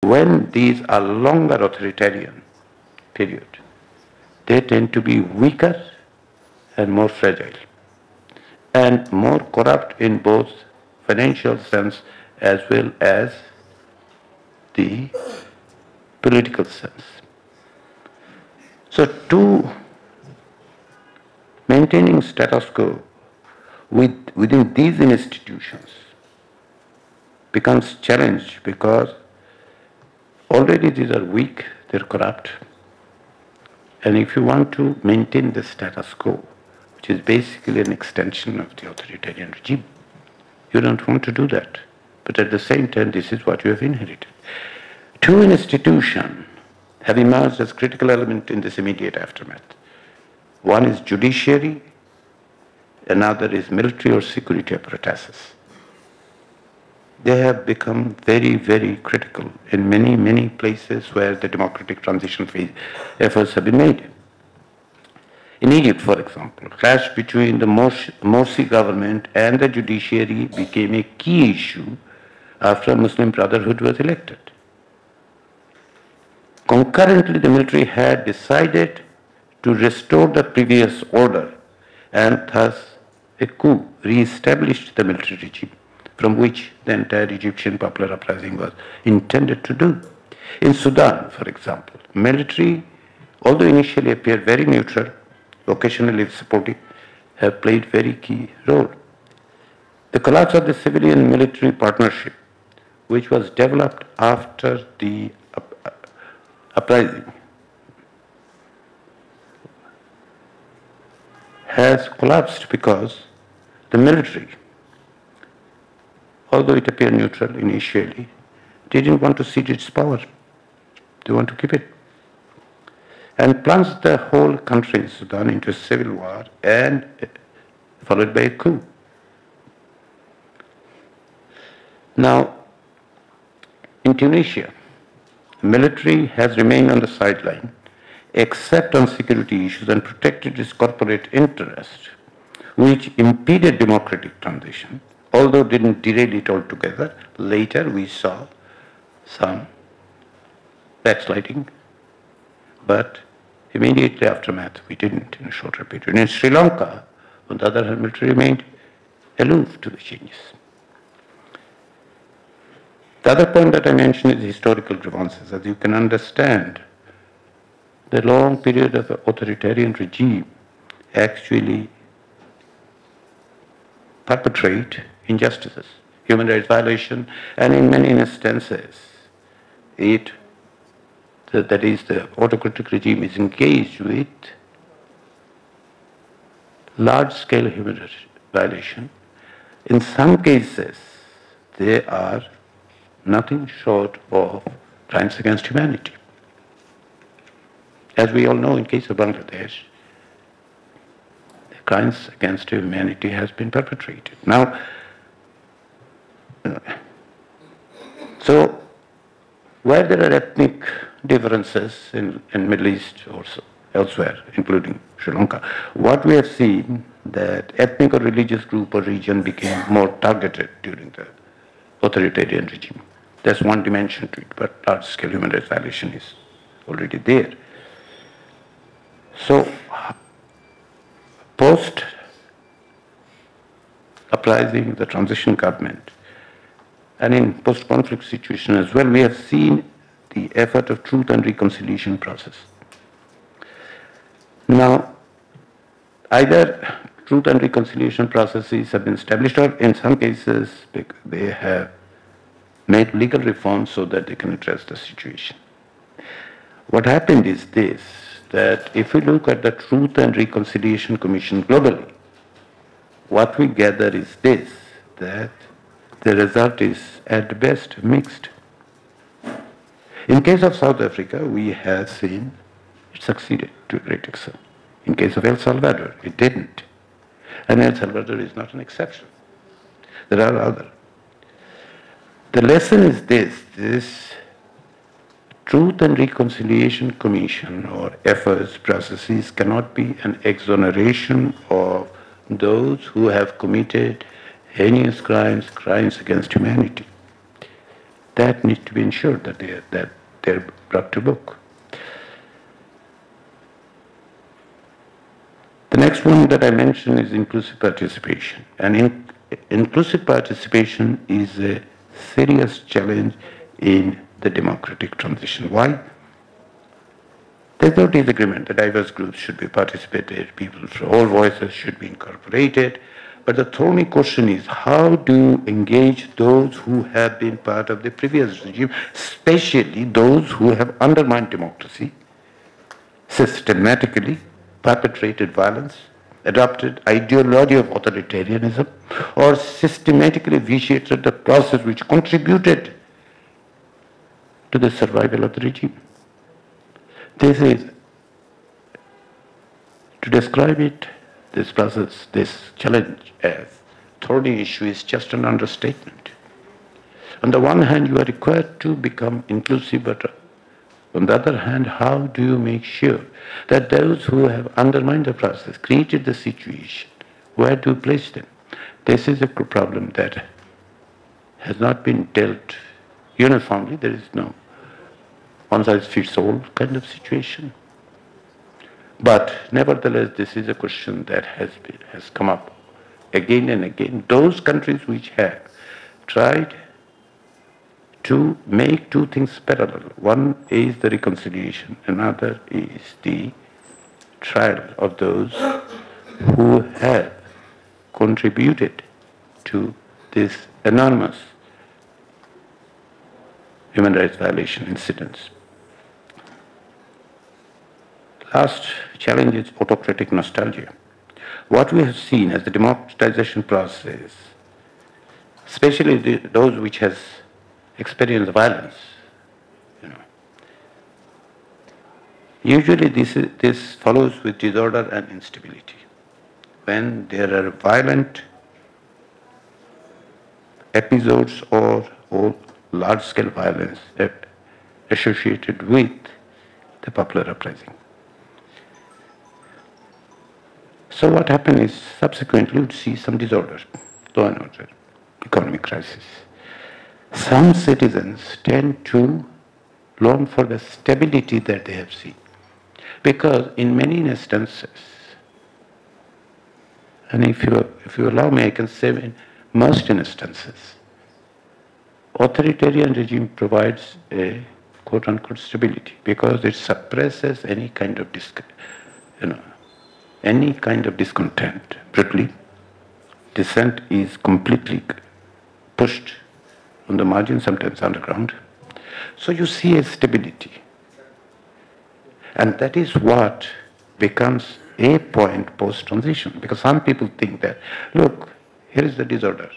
When these are longer authoritarian period, they tend to be weaker and more fragile and more corrupt in both financial sense as well as the political sense. So to maintaining status quo within these institutions becomes challenged because already these are weak, they're corrupt. And if you want to maintain the status quo, which is basically an extension of the authoritarian regime, you don't want to do that. But at the same time, this is what you have inherited. Two institutions have emerged as critical element in this immediate aftermath. One is judiciary, another is military or security apparatuses. They have become very, very critical in many, many places where the democratic transition phase efforts have been made. In Egypt, for example, clash between the Morsi government and the judiciary became a key issue after Muslim Brotherhood was elected. Concurrently, the military had decided to restore the previous order and thus a coup re-established the military regime from which the entire Egyptian popular uprising was intended to do. In Sudan, for example, military, although initially appeared very neutral, occasionally supportive, have played very key role. The collapse of the civilian-military partnership, which was developed after the uprising, has collapsed because the military, although it appeared neutral initially, didn't want to cede its power. They want to keep it. And plunged the whole country in Sudan into a civil war and followed by a coup. Now, in Tunisia, the military has remained on the sideline except on security issues and protected its corporate interest, which impeded democratic transition, although didn't derail it altogether. Later we saw some backsliding, but immediately aftermath we didn't in a shorter period. In Sri Lanka, on the other hand, military remained aloof to the changes. The other point that I mentioned is historical grievances. As you can understand, the long period of authoritarian regime actually perpetrate injustices, human rights violation, and in many instances, that is the autocratic regime is engaged with large-scale human rights violation. In some cases, they are nothing short of crimes against humanity. As we all know, in case of Bangladesh, the crimes against humanity has been perpetrated. Now, so where there are ethnic differences in Middle East or elsewhere, including Sri Lanka, what we have seen that ethnic or religious group or region became more targeted during the authoritarian regime. There's one dimension to it, but large-scale human rights violation is already there. So, post-uprising, the transition government, and in post-conflict situation as well, we have seen the effort of truth and reconciliation process. Now, either truth and reconciliation processes have been established, or in some cases, they have made legal reforms so that they can address the situation. What happened is this, that if we look at the Truth and Reconciliation Commission globally, what we gather is this, that the result is at best mixed. In case of South Africa, we have seen it succeeded to a great extent. In case of El Salvador, it didn't. And El Salvador is not an exception. There are others. The lesson is this Truth and Reconciliation Commission or efforts, processes cannot be an exoneration of those who have committed heinous crimes, crimes against humanity. that needs to be ensured that they're brought to book. The next one that I mentioned is inclusive participation. And inclusive participation is a serious challenge in the democratic transition. Why? There's no disagreement. The diverse groups should be participated, all voices should be incorporated. But the thorny question is, how do you engage those who have been part of the previous regime, especially those who have undermined democracy, systematically perpetrated violence, adopted ideology of authoritarianism, or systematically vitiated the process which contributed to the survival of the regime. This is, to describe it, this process, this challenge as thorny issue is just an understatement. On the one hand, you are required to become inclusive, but on the other hand, how do you make sure that those who have undermined the process, created the situation, where do you place them? This is a problem that has not been dealt uniformly. There is no one-size-fits-all kind of situation. But nevertheless, this is a question that has come up again and again. Those countries which have tried to make two things parallel. One is the reconciliation, another is the trial of those who have contributed to this enormous human rights violation incidents. Last challenge is autocratic nostalgia. What we have seen as the democratization process, especially those which has experienced violence, usually this follows with disorder and instability. When there are violent episodes or large-scale violence associated with the popular uprising. So what happened is, subsequently, you'd see some disorder, law and order, economic crisis. Some citizens tend to long for the stability that they have seen. Because in many instances, and if you allow me, I can say in most instances, authoritarian regime provides a quote-unquote stability because it suppresses any kind of discontent. Brutally, dissent is completely pushed on the margin, sometimes underground. So you see a stability. And that is what becomes a point post-transition. Because some people think that, look, here is the disorder.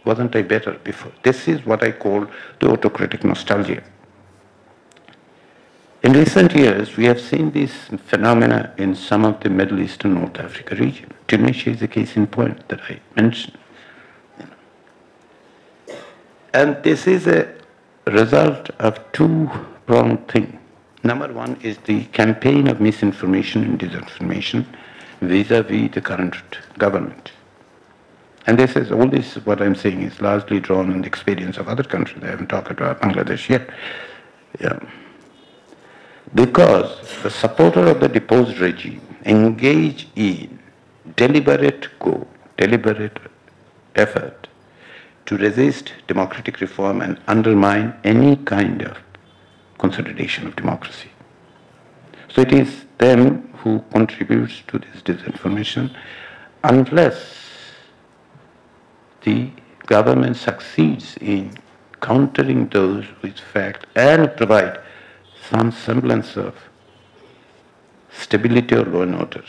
Wasn't I better before? This is what I call the autocratic nostalgia. In recent years, we have seen this phenomena in some of the Middle East and North Africa region. Tunisia is a case in point that I mentioned. And this is a result of two-pronged thing. Number one is the campaign of misinformation and disinformation vis-a-vis the current government. And all this, what I'm saying, is largely drawn on the experience of other countries. I haven't talked about Bangladesh yet. Yeah. Because the supporter of the deposed regime engage in deliberate effort to resist democratic reform and undermine any kind of consolidation of democracy. So it is them who contributes to this disinformation unless the government succeeds in countering those with fact and provide some semblance of stability or law and order.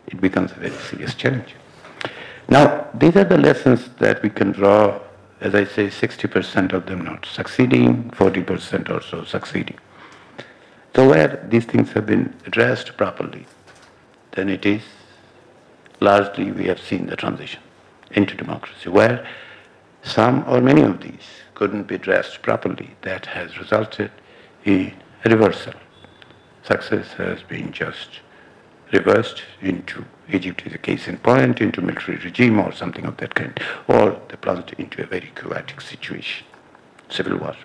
It becomes a very serious challenge. Now, these are the lessons that we can draw. As I say, 60% of them not succeeding, 40% or so succeeding. So where these things have been addressed properly, then it is largely we have seen the transition into democracy. Where some or many of these couldn't be addressed properly, that has resulted in a reversal. Success has been just reversed into, Egypt is a case in point, into military regime or something of that kind, or they plunged into a very chaotic situation, civil war.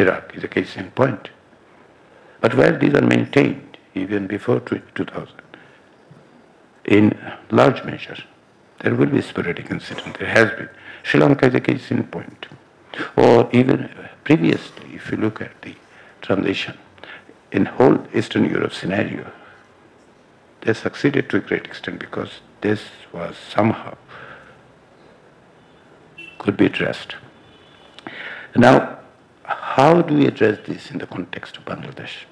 Iraq is a case in point. But where these are maintained, even before 2000, in large measure, there will be sporadic incident. There has been. Sri Lanka is a case in point. Or even previously, if you look at the transition in whole Eastern Europe scenario, they succeeded to a great extent because this was somehow could be addressed. Now, how do we address this in the context of Bangladesh?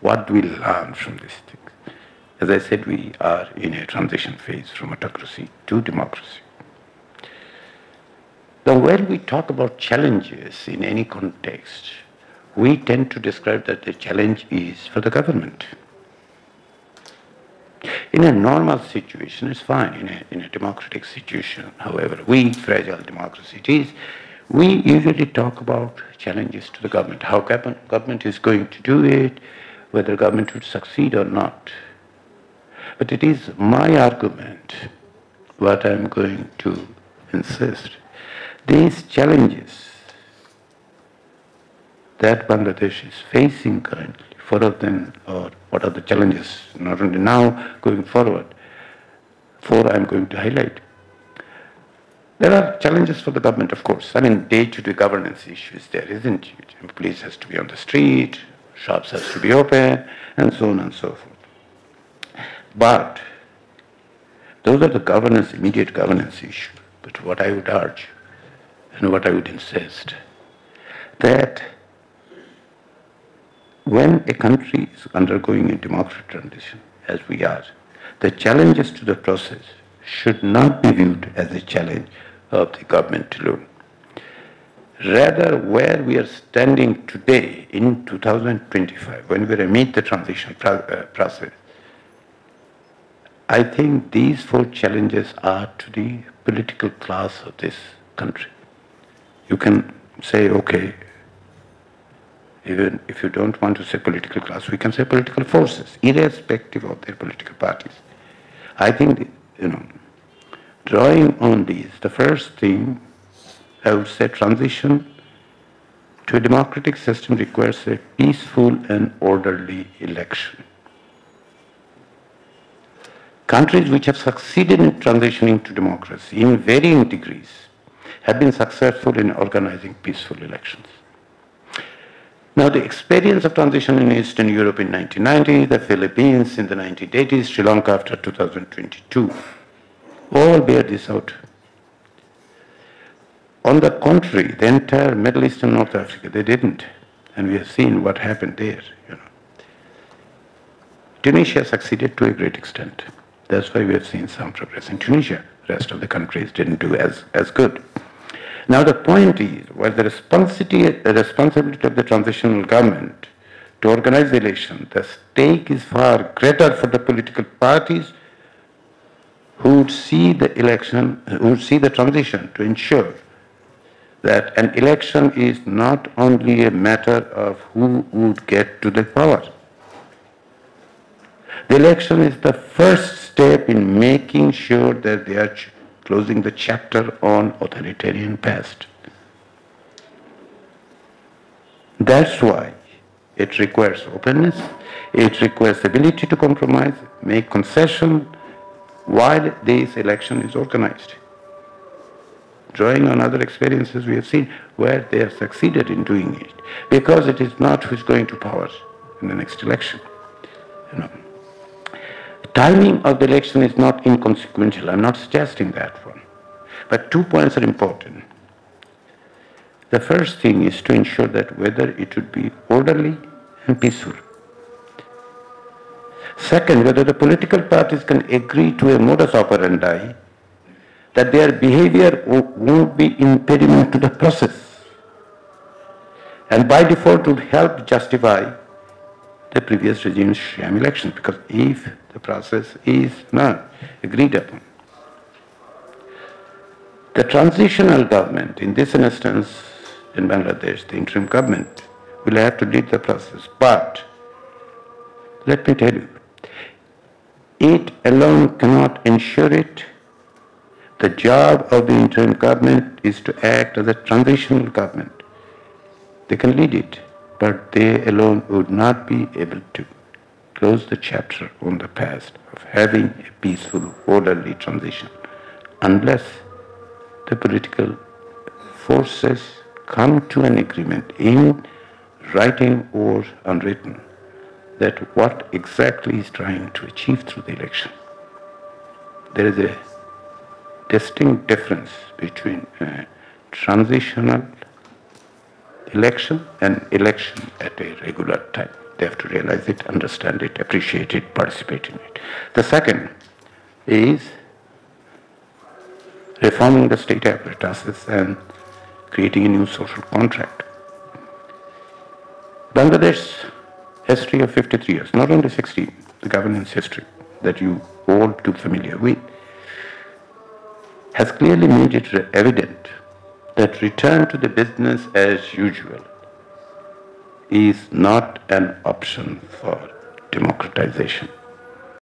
What do we learn from these things? As I said, we are in a transition phase from autocracy to democracy. Now, when we talk about challenges in any context, we tend to describe that the challenge is for the government. In a normal situation, it's fine. In a democratic situation, however weak, fragile democracy it is, we usually talk about challenges to the government, how government is going to do it, whether government would succeed or not. But it is my argument, what I'm going to insist. These challenges that Bangladesh is facing currently, 4 of them, or what are the challenges, not only now, going forward, 4 I'm going to highlight. There are challenges for the government, of course. I mean, day-to-day governance issues there, isn't it? Police has to be on the street, shops has to be open, and so on and so forth. But those are the governance, immediate governance issues. But what I would urge, and what I would insist, that when a country is undergoing a democratic transition, as we are, the challenges to the process should not be viewed as a challenge of the government alone. Rather, where we are standing today in 2025, when we are amid the transition process, I think these 4 challenges are to the political class of this country. You can say, okay, even if you don't want to say political class, we can say political forces, irrespective of their political parties. I think, drawing on these, the first thing, I would say transition to a democratic system requires a peaceful and orderly election. Countries which have succeeded in transitioning to democracy in varying degrees have been successful in organizing peaceful elections. Now, the experience of transition in Eastern Europe in 1990, the Philippines in the 1980s, Sri Lanka after 2022, all bear this out. On the contrary, the entire Middle East and North Africa, they didn't. And we have seen what happened there. Tunisia succeeded to a great extent. That's why we have seen some progress in Tunisia. The rest of the countries didn't do as good. Now the point is, while the responsibility of the transitional government to organize the election, the stake is far greater for the political parties who would see the election, who would see the transition to ensure that an election is not only a matter of who would get to the power. The election is the first step in making sure that they are closing the chapter on authoritarian past. That's why it requires openness, it requires ability to compromise, make concession while this election is organized. Drawing on other experiences we have seen where they have succeeded in doing it, because it is not who is going to power in the next election. Timing of the election is not inconsequential. I'm not suggesting that one. But 2 points are important. The first thing is to ensure that whether it would be orderly and peaceful. Second, whether the political parties can agree to a modus operandi that their behavior won't be impediment to the process, and by default would help justify the previous regime's sham election, because if the process is not agreed upon, the transitional government, in this instance in Bangladesh, the interim government, will have to lead the process. But let me tell you, it alone cannot ensure it. The job of the interim government is to act as a transitional government. They can lead it, but they alone would not be able to close the chapter on the past of having a peaceful, orderly transition unless the political forces come to an agreement in writing or unwritten that what exactly is trying to achieve through the election. There is a distinct difference between a transitional election and election at a regular time. They have to realize it, understand it, appreciate it, participate in it. The second is reforming the state apparatuses and creating a new social contract. Bangladesh's history of 53 years, not only 16, the governance history that you all too familiar with, has clearly made it evident that return to the business as usual is not an option for democratization.